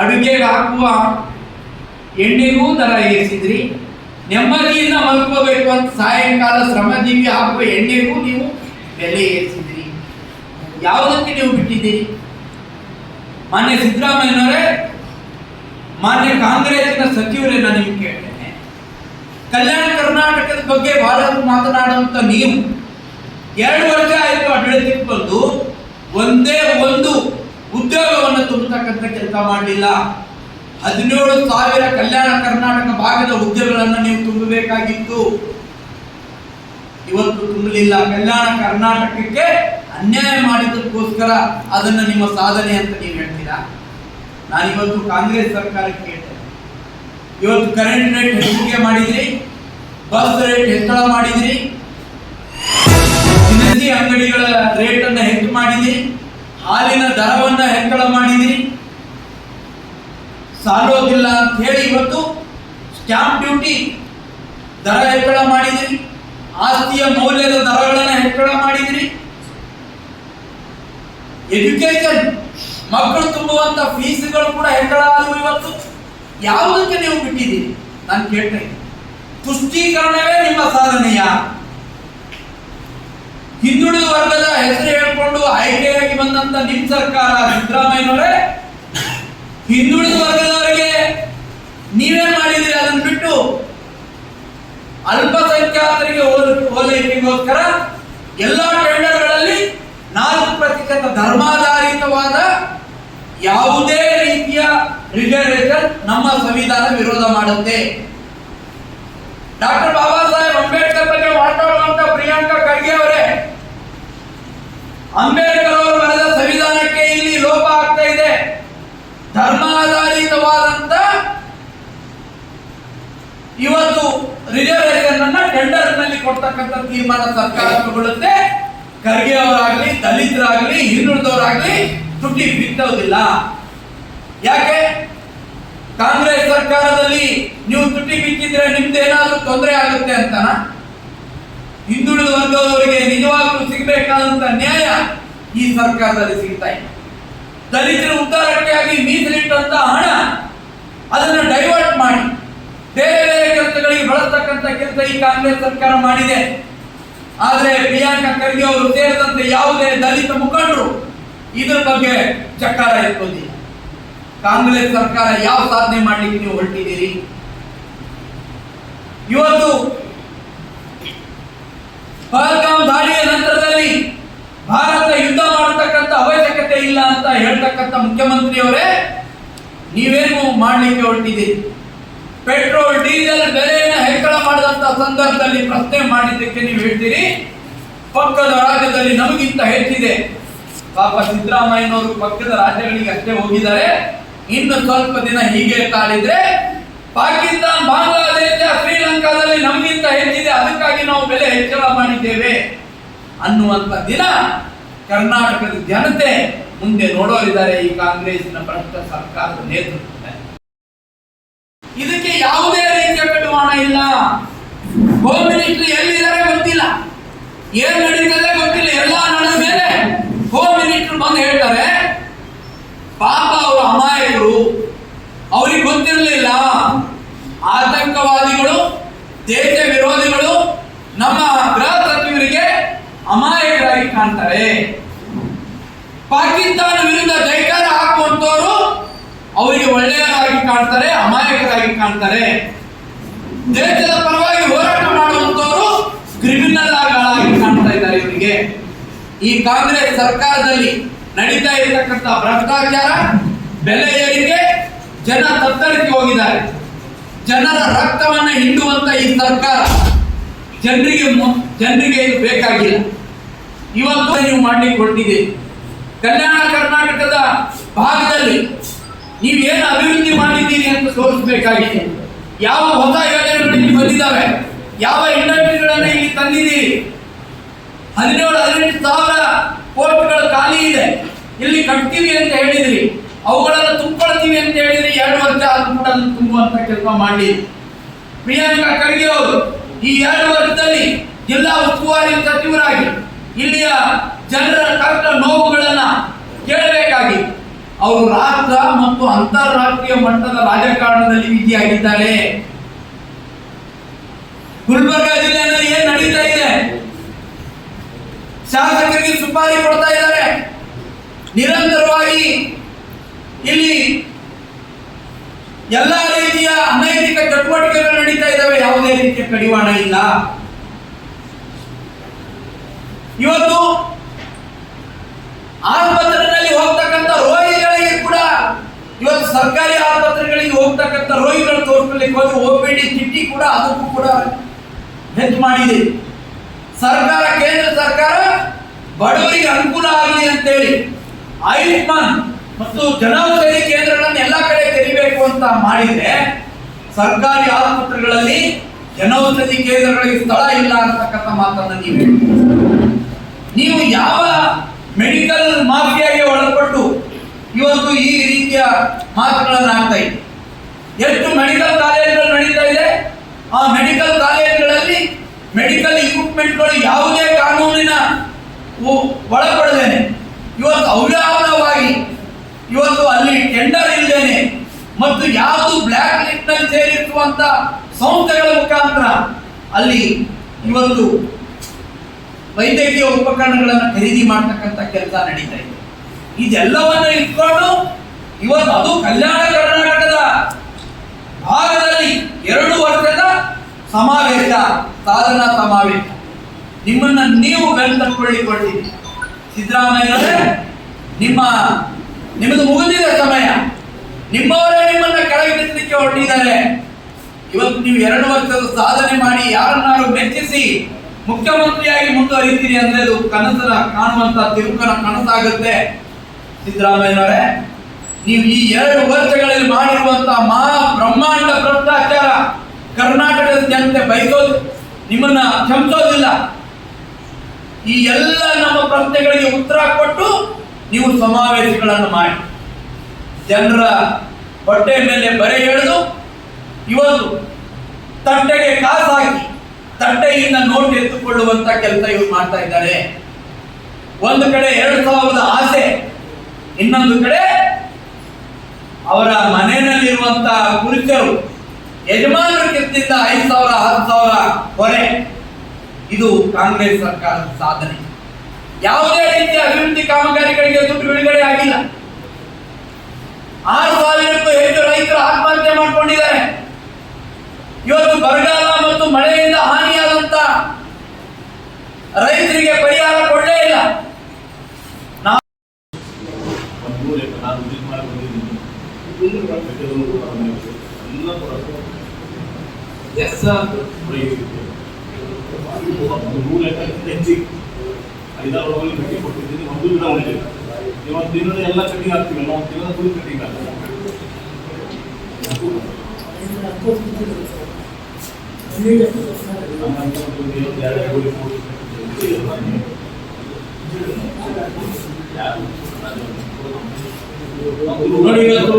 ಅಡುಗೆಗೆ ಹಾಕುವ ಎಣ್ಣೆಗೂ ದರ ಏರಿಸಿದ್ರಿ. ನೆಮ್ಮದಿಯಿಂದ ಮಲ್ಕೋಬೇಕು ಅಂತ ಸಾಯಂಕಾಲ ಶ್ರಮಜೀವಿ ಹಾಕುವ ಎಣ್ಣೆಗೂ ನೀವು ಬೆಲೆ ಏರಿಸಿದ್ರಿ. ಯಾವುದಕ್ಕೆ ನೀವು ಬಿಟ್ಟಿದ್ದೀರಿ? ಮಾನ್ಯ ಸಿದ್ದರಾಮಯ್ಯನವರೇ, ಮಾನ್ಯ ಕಾಂಗ್ರೆಸ್ನ ಸಚಿವರೇ, ನಾನು ನಿಮ್ಗೆ ಕೇಳ್ತೇನೆ, ಕಲ್ಯಾಣ ಕರ್ನಾಟಕದ ಬಗ್ಗೆ ಬಹಳ ಮಾತನಾಡುವಂತ ನೀವು 2 ವರ್ಷ ಆಯಿತು ಆಡಳಿತಕ್ಕೆ ಬಂದು ಒಂದೇ ಒಂದು ಉದ್ಯೋಗವನ್ನು ತುಂಬತಕ್ಕಂಥ ಕೆಲಸ ಮಾಡಲಿಲ್ಲ. 17,000 ಕಲ್ಯಾಣ ಕರ್ನಾಟಕ ಭಾಗದ ಉದ್ಯೋಗಗಳನ್ನು ನೀವು ತುಂಬಬೇಕಾಗಿತ್ತು, ಇವತ್ತು ತುಂಬಲಿಲ್ಲ. ಕಲ್ಯಾಣ ಕರ್ನಾಟಕಕ್ಕೆ ಅನ್ಯಾಯ ಮಾಡಿದ್ದಕ್ಕೋಸ್ಕರ ಅದನ್ನು ನಿಮ್ಮ ಸಾಧನೆ ಅಂತ ನೀವು ಹೇಳ್ತೀರಾ? ನಾನಿವತ್ತು ಕಾಂಗ್ರೆಸ್ ಸರ್ಕಾರಕ್ಕೆ ಕೇಳ್ತೇನೆ, ಇವತ್ತು ಕರೆಂಟ್ ರೇಟ್ ಹೆಚ್ಚಿಗೆ ಮಾಡಿದ್ರಿ, ಬಸ್ ರೇಟ್ ಹೆಚ್ಚಳ ಮಾಡಿದ್ರಿ, ದಿನಸಿ ಅಂಗಡಿಗಳ ರೇಟ್ ಅನ್ನು ಹೆಚ್ಚು ಮಾಡಿದ್ರಿ, ಹಾಲಿನ ದರವನ್ನ ಹೆಚ್ಚಳ ಮಾಡಿದ್ರಿ, ಸಾಲೋದಿಲ್ಲ ಅಂತ ಹೇಳಿ ಇವತ್ತು ಸ್ಟ್ಯಾಂಪ್ ಡ್ಯೂಟಿ ದರ ಹೆಚ್ಚಳ ಮಾಡಿದ್ರಿ, ಆಸ್ತಿಯ ಮೌಲ್ಯದ ದರಗಳನ್ನು ಹೆಚ್ಚಳ ಮಾಡಿದ್ರಿ, ಎಜುಕೇಶನ್ ಮಕ್ಕಳು ತುಂಬುವಂತ ಫೀಸ್ಗಳು ಕೂಡ ಹೆಚ್ಚಳ ಆದವು. ಇವತ್ತು ಯಾವುದಕ್ಕೆ ನೀವು ಬಿಟ್ಟಿದ್ದೀರಿ? ನಾನು ಕೇಳ್ತೇನೆ, ತುಷ್ಟೀಕರಣವೇ ನಿಮ್ಮ ಸಾಧನೆಯ? ಹಿಂದುಳಿದ ವರ್ಗದ ಹೆಸರು ಹೇಳ್ಕೊಂಡು ಆಯ್ಕೆಯಾಗಿ ಬಂದಂತ ನಿಮ್ಮ ಸರ್ಕಾರ ಸಿದ್ದರಾಮಯ್ಯನವರೇ, ಹಿಂದುಳಿದ ವರ್ಗದವರಿಗೆ ನೀವೇನ್ ಮಾಡಿದಿರಿ? ಅದನ್ನು ಬಿಟ್ಟು ಅಲ್ಪಸಂಖ್ಯಾತರಿಗೆ ಓಲೈಕೆಗೋಸ್ಕರ ಎಲ್ಲಾ ಟೆಂಡರ್ಗಳಲ್ಲಿ 4% ಧರ್ಮಾಧಾರಿತವಾದ ಯಾವುದೇ ರೀತಿಯ ರಿಸರ್ವೇಶನ್ ನಮ್ಮ ಸಂವಿಧಾನ ವಿರೋಧ ಮಾಡುತ್ತೆ. ಡಾಕ್ಟರ್ ಬಾಬಾ ಸಾಹೇಬ್ ಅಂಬೇಡ್ಕರ್ ಬಗ್ಗೆ ಮಾತಾಡುವಂತ ಪ್ರಿಯಾಂಕಾ ಖರ್ಗೆ ಅವರೇ, ಅಂಬೇಡ್ಕರ್ ಅವರು ಬರೆದ ಸಂವಿಧಾನಕ್ಕೆ ಇಲ್ಲಿ ಲೋಪ ಆಗ್ತಾ ಇದೆ. ಧರ್ಮಾಧಾರಿತವಾದಂತ ಇವತ್ತು ರಿಸರ್ವೇಶನ್ ಅನ್ನ ಟೆಂಡರ್ ನಲ್ಲಿ ಕೊಡ್ತಕ್ಕಂಥ ತೀರ್ಮಾನ ಸರ್ಕಾರ ತಗೊಳ್ಳುತ್ತೆ. ಖರ್ಗೆ ಅವರಾಗ್ಲಿ, ದಲಿತರಾಗ್ಲಿ, ಹಿಂದುಳಿದವರಾಗ್ಲಿ ತುಟಿ ಬಿತ್ತೋದಿಲ್ಲ. ಯಾಕೆ? ಕಾಂಗ್ರೆಸ್ ಸರ್ಕಾರದಲ್ಲಿ ನೀವು ತುಟಿ ಬಿಚ್ಚಿದ್ರೆ ನಿಮ್ದೇನಾದ್ರೂ ತೊಂದರೆ ಆಗುತ್ತೆ ಅಂತನ? ಹಿಂದುಳಿದ ವರ್ಗದವರಿಗೆ ನಿಜವಾಗ್ಲೂ ಸಿಗಬೇಕಾದಂತ ನ್ಯಾಯ ಈ ಸರ್ಕಾರದಲ್ಲಿ ಸಿಗ್ತಾ ಇದೆ. ದಲಿತರ ಉದ್ಧಾರಕ್ಕೆ ಆಗಿ ಮೀಸಲಿಟ್ಟಂತ ಹಣ ಅದನ್ನು ಡೈವರ್ಟ್ ಮಾಡಿ ಬೇರೆ ಬೇರೆ ಕೆಲಸಗಳಿಗೆ ಬಳಸ್ತಕ್ಕಂಥ ಕೆಲಸ ಈ ಕಾಂಗ್ರೆಸ್ ಸರ್ಕಾರ ಮಾಡಿದೆ. ಆದ್ರೆ ಪ್ರಿಯಾಂಕಾ ಖರ್ಗೆ ಅವರು ಸೇರಿದಂತೆ ಯಾವುದೇ ದಲಿತ ಮುಖಂಡರು ಇದ್ರ ಬಗ್ಗೆ ಚಕಾರ ಎತ್ತೋದಿಲ್ಲ. ಕಾಂಗ್ರೆಸ್ ಸರ್ಕಾರ ಯಾವ ಸಾಧನೆ ಮಾಡ್ಲಿಕ್ಕೆ ನೀವು ಹೊರಟಿದ್ದೀರಿ? ಇವತ್ತು ಪಹಲ್ಗಾಮ್ ದಾಳಿಯ ನಂತರದಲ್ಲಿ ಭಾರತ ಯುದ್ಧ ಮಾಡತಕ್ಕಂಥ ಅವಶ್ಯಕತೆ ಇಲ್ಲ ಅಂತ ಹೇಳ್ತಕ್ಕಂಥ ಮುಖ್ಯಮಂತ್ರಿಯವರೇ, ನೀವೇನು ಮಾಡ್ಲಿಕ್ಕೆ ಹೊರಟಿದ್ದೀರಿ? ಪೆಟ್ರೋಲ್ ಡೀಸೆಲ್ ಬೆಲೆಯನ್ನು ಹೆಚ್ಚಳ ಮಾಡಿದಂತ ಸಂದರ್ಭದಲ್ಲಿ ಪ್ರಶ್ನೆ ಮಾಡಿದ್ದಕ್ಕೆ ನೀವು ಹೇಳ್ತೀರಿ ಪಕ್ಕದ ರಾಜ್ಯದಲ್ಲಿ ನಮಗಿಂತ ಹೆಚ್ಚಿದೆ. ಪಾಪ ಸಿದ್ದರಾಮಯ್ಯನವರು ಪಕ್ಕದ ರಾಜ್ಯಗಳಿಗೆ ಅಷ್ಟೇ ಹೋಗಿದ್ದಾರೆ. ಇನ್ನು ಸ್ವಲ್ಪ ದಿನ ಹೀಗೆ ತಾಳಿದ್ರೆ ಪಾಕಿಸ್ತಾನ, ಬಾಂಗ್ಲಾದೇಶ, ಶ್ರೀಲಂಕಾದಲ್ಲಿ ನಮಗಿಂತ ಹೆಚ್ಚಿದೆ, ಅದಕ್ಕಾಗಿ ನಾವು ಬೆಲೆ ಹೆಚ್ಚಳ ಮಾಡಿದ್ದೇವೆ ಅನ್ನುವಂತ ದಿನ ಕರ್ನಾಟಕದ ಜನತೆ ಮುಂದೆ ನೋಡೋರಿದ್ದಾರೆ ಈ ಕಾಂಗ್ರೆಸ್ನ ಭ್ರಷ್ಟ ಸರ್ಕಾರದ ನೇತೃತ್ವದಲ್ಲಿ. ಇದಕ್ಕೆ ಯಾವುದೇ ರೀತಿಯ ಕಡಿವಾಣ ಇಲ್ಲ. ಹೋಮ್ ಮಿನಿಸ್ಟರ್ ಎಲ್ಲಿದ್ದಾರೆ ಗೊತ್ತಿಲ್ಲ, ಏನ್ ನಡೀತದೆ ಗೊತ್ತಿಲ್ಲ. ಎಲ್ಲ ನಡೆದ ಮೇಲೆ ಹೋಮ್ ಮಿನಿಸ್ಟರ್ ಬಂದು ಹೇಳ್ತಾರೆ ಪಾಪ ಅವರು ಅಮಾಯಕರು, ಅವ್ರಿಗೆ ಗೊತ್ತಿರಲಿಲ್ಲ. ಆತಂಕವಾದಿಗಳು, ದೇಶ ವಿರೋಧಿಗಳು ನಮ್ಮ ಗೃಹ ಸಚಿವರಿಗೆ ಅಮಾಯಕರಾಗಿ ಕಾಣ್ತಾರೆ. ಪಾಕಿಸ್ತಾನ ವಿರುದ್ಧ ಜೈಕಾರ ಹಾಕುವಂತವರು ಅವರಿಗೆ ಒಳ್ಳೆಯದಾಗಿ ಕಾಣ್ತಾರೆ, ಅಮಾಯಕರಾಗಿ ಕಾಣ್ತಾರೆ. ದೇಶದ ಪರವಾಗಿ ಹೋರಾಟ ಮಾಡುವಂತವರು ಕ್ರಿಮಿನಲ್ ಆಗಿ ಕಾಣ್ತಾ ಇದ್ದಾರೆ ಇವರಿಗೆ. ಈ ಕಾಂಗ್ರೆಸ್ ಸರ್ಕಾರದಲ್ಲಿ ನಡೀತಾ ಇರತಕ್ಕಂಥ ಭ್ರಷ್ಟಾಚಾರ, ಬೆಲೆ ಏರಿಕೆ, ಜನ ತತ್ತರಿಕೆ ಹೋಗಿದ್ದಾರೆ. ಜನರ ರಕ್ತವನ್ನ ಹಿಂಡುವಂತ ಈ ಸರ್ಕಾರ ಜನರಿಗೆ ಇದು ಬೇಕಾಗಿಲ್ಲ. ಇವತ್ತು ನೀವು ಮಾಡ್ಲಿಕ್ಕೆ ಹೊರಟಿದ್ದೀರಿ. ಕಲ್ಯಾಣ ಕರ್ನಾಟಕದ ಭಾಗದಲ್ಲಿ ನೀವೇನು ಅಭಿವೃದ್ಧಿ ಮಾಡಿದ್ದೀರಿ ಅಂತ ತೋರಿಸಬೇಕಾಗಿದೆ. ಯಾವ ಹೊಸ ಯೋಜನೆಗಳು ಇಲ್ಲಿ ಬಂದಿದ್ದಾವೆ, ಯಾವ ಇಂಡಸ್ಟ್ರಿಗಳನ್ನ ಇಲ್ಲಿ ತಂದಿದ್ದೀರಿ. 17,000-18,000 ಕೋಟಿಗಳು ಖಾಲಿ ಇದೆ, ಇಲ್ಲಿ ಕಟ್ತೀವಿ ಅಂತ ಹೇಳಿದ್ರಿ, ಅವುಗಳನ್ನು ತುಂಬಿಕೊಳ್ತೀವಿ ಅಂತ ಹೇಳಿದ್ರಿ. 2 ವರ್ಷ ಆದ್ರೂ ಕೂಡ ತುಂಬುವಂತ ಕೆಲಸ ಮಾಡಿ. ಪ್ರಿಯಾಂಕಾ ಖರ್ಗೆ ಅವರು ಈ 2 ವರ್ಷದಲ್ಲಿ ಜಿಲ್ಲಾ ಉಸ್ತುವಾರಿ ಸಚಿವರಾಗಿ ಇಲ್ಲಿಯ ಜನರ ಕಷ್ಟ ನೋವುಗಳನ್ನ ಕೇಳಬೇಕಾಗಿ ಅವರು ರಾಷ್ಟ್ರ ಮತ್ತು ಅಂತಾರಾಷ್ಟ್ರೀಯ ಮಟ್ಟದ ರಾಜಕಾರಣದಲ್ಲಿ ವಿಧಿಯಾಗಿದ್ದಾರೆ. ಗುಲ್ಬರ್ಗಾ ಜಿಲ್ಲೆಯಲ್ಲಿ ಏನ್ ನಡೀತಾ ಇದೆ? ಶಾಸಕರಿಗೆ ಸುಪಾರಿ ಕೊಡ್ತಾ ಇದ್ದಾರೆ. ನಿರಂತರವಾಗಿ ಇಲ್ಲಿ ಎಲ್ಲಾ ರೀತಿಯ ಅನೈತಿಕ ಚಟುವಟಿಕೆಗಳು ನಡೀತಾ ಇದ್ದಾವೆ. ಯಾವುದೇ ರೀತಿಯ ಕಡಿವಾಣ ಇಲ್ಲ. ಇವತ್ತು ಆಸ್ಪತ್ರೆಯಲ್ಲಿ ಹೋಗ್ತಕ್ಕಂಥ ರೋಗಿಗಳಿಗೆ ಕೂಡ ಇವತ್ತು ಸರ್ಕಾರಿ ಆಸ್ಪತ್ರೆಗಳಿಗೆ ಹೋಗ್ತಕ್ಕಂಥ ರೋಗಿಗಳು ತೋರಿಸ್ಕೊಳ್ಳಿಕ್ಕೆ ಹೋದ್ರೆ OPD ಚಿಟ್ಟಿ ಕೂಡ ಅದಕ್ಕೂ ಕೂಡ ಹೆಚ್ಚು ಮಾಡಿದೆ ಸರ್ಕಾರ. ಕೇಂದ್ರ ಸರ್ಕಾರ ಬಡವರಿಗೆ ಅನುಕೂಲ ಆಗಲಿ ಅಂತೇಳಿ ಆಯುಷ್ಮಾನ್ ಮತ್ತು ಜನೌಷಧಿ ಕೇಂದ್ರಗಳನ್ನು ಎಲ್ಲ ಕಡೆ ತೆರಿಬೇಕು ಅಂತ ಮಾಡಿದ್ರೆ ಸರ್ಕಾರಿ ಆಸ್ಪತ್ರೆಗಳಲ್ಲಿ ಜನೌಷಧಿ ಕೇಂದ್ರಗಳಿಗೆ ಸ್ಥಳ ಇಲ್ಲ ಅಂತಕ್ಕಂಥ ಮಾತನ್ನ ನೀವು ಯಾವ ಮೆಡಿಕಲ್ ಮಾಫಿಯಾಗೆ ಒಳಪಟ್ಟು ಇವತ್ತು ಈ ರೀತಿಯ ಮಾತುಗಳನ್ನು ಆಗ್ತಾ ಇದೆ? ಎಷ್ಟು ಮೆಡಿಕಲ್ ಕಾಲೇಜುಗಳು ನಡೀತಾ ಇದೆ. ಆ ಮೆಡಿಕಲ್ ಕಾಲೇಜುಗಳಲ್ಲಿ ಮೆಡಿಕಲ್ ಇಕ್ವಿಪ್ಮೆಂಟ್ಗಳು ಯಾವುದೇ ಕಾನೂನಿನ ಒಳಪಡದೇನೆ ಇವತ್ತು ಅವ್ಯಾವನವಾಗಿ ಇವತ್ತು ಅಲ್ಲಿ ಟೆಂಡರ್ ಇಲ್ಲದೇನೆ ಮತ್ತು ಯಾವುದು ಬ್ಲ್ಯಾಕ್ ಲಿಸ್ಟ್ ನಲ್ಲಿ ಸೇರಿರುವಂತ ಸಂಸ್ಥೆಗಳ ಮುಖಾಂತರ ಅಲ್ಲಿ ಇವತ್ತು ವೈದ್ಯಕೀಯ ಉಪಕರಣಗಳನ್ನು ಖರೀದಿ ಮಾಡತಕ್ಕಂಥ ಕೆಲಸ ನಡೀತಾ ಇದೆ. ಇದೆಲ್ಲವನ್ನು ಇಟ್ಕೊಂಡು ಇವತ್ತು ಅದು ಕಲ್ಯಾಣ ಕರ್ನಾಟಕದ ಭಾಗದಲ್ಲಿ 2 ವರ್ಷದ ಸಮಾವೇಶ, ಸಾಧನಾ ಸಮಾವೇಶ, ನಿಮ್ಮನ್ನ ನೀವು ಬೆಂತಕೊಳ್ಳಿಕೊಳ್ಳಿ. ಸಿದ್ದರಾಮಯ್ಯನವರೇ, ನಿಮ್ಮದು ಮುಗಿದಿದೆ ಸಮಯ. ನಿಮ್ಮವರೇ ನಿಮ್ಮನ್ನ ಕೆಳಗಿಳಿಸಲಿಕ್ಕೆ ಹೊರಟಿದ್ದಾರೆ. ಇವತ್ತು ನೀವು 2 ವರ್ಷದ ಸಾಧನೆ ಮಾಡಿ ಯಾರನ್ನಾರು ಮೆಚ್ಚಿಸಿ ಮುಖ್ಯಮಂತ್ರಿಯಾಗಿ ಮುಂದುವರಿತೀರಿ ಅಂದ್ರೆ ಅದು ಕನಸನ ಕಾಣುವಂತ ತಿರುಕನ ಕನಸಾಗುತ್ತೆ. ಸಿದ್ದರಾಮಯ್ಯನವರೇ, ನೀವು ಈ 2 ವರ್ಷಗಳಲ್ಲಿ ಮಾಡಿರುವಂತಹ ಮಹಾ ಬ್ರಹ್ಮಾಂಡ ಭ್ರಷ್ಟಾಚಾರ ಕರ್ನಾಟಕದ ಜನತೆ ಬಯಸೋದು, ನಿಮ್ಮನ್ನ ಕ್ಷಮಿಸೋದಿಲ್ಲ. ಈ ಎಲ್ಲ ನಮ್ಮ ಪ್ರಶ್ನೆಗಳಿಗೆ ಉತ್ತರ ಕೊಟ್ಟು ನೀವು ಸಮಾವೇಶಗಳನ್ನು ಮಾಡಿ ಜನರ ಹೊಟ್ಟೆ ಮೇಲೆ ಬರೆ ಎಳೆದು ಇವತ್ತು ತಟ್ಟೆಗೆ ಕಾಸು ಹಾಕಿ ತಟ್ಟೆಯಿಂದ ನೋಟ್ ಎತ್ತುಕೊಳ್ಳುವಂತ ಕೆಲಸ ಇವರು ಮಾಡ್ತಾ ಇದ್ದಾರೆ. ಒಂದು ಕಡೆ 2,000 ಆಸೆ, ಇನ್ನೊಂದು ಕಡೆ ಅವರ ಮನೆಯಲ್ಲಿರುವಂತಹ ಪುರುಷರು ಯಜಮಾನರ ಕಿತ್ತಿದ್ದ 5,000 10,000 ಹೊರೆ. ಇದು ಕಾಂಗ್ರೆಸ್ ಸರ್ಕಾರದ ಸಾಧನೆ. ಯಾವುದೇ ರೀತಿಯ ಅಭಿವೃದ್ಧಿ ಕಾಮಗಾರಿಗಳಿಗೆ ದುಡ್ಡು ಬಿಡುಗಡೆ ಆಗಿಲ್ಲ. 6,000ಕ್ಕೂ ಹೆಚ್ಚು ರೈತರು ಆತ್ಮಹತ್ಯೆ ಮಾಡಿಕೊಂಡಿದ್ದಾರೆ. ಇವತ್ತು ಬರಗಾಲ ಮತ್ತು ಮಳೆಯಿಂದ ಹಾನಿಯಾದಂತ ರೈತರಿಗೆ ಪರಿಹಾರ ಕೊಡಲೇ ಇಲ್ಲ. ಎಲ್ಲ ಕಟಿಂಗ್ ಆಗ್ತಿವಲ್ಲ, ಫುಲ್ ಕಟಿಂಗ್ ಆಗ್ತದೆ. ನೋಡಿ ಇವತ್ತು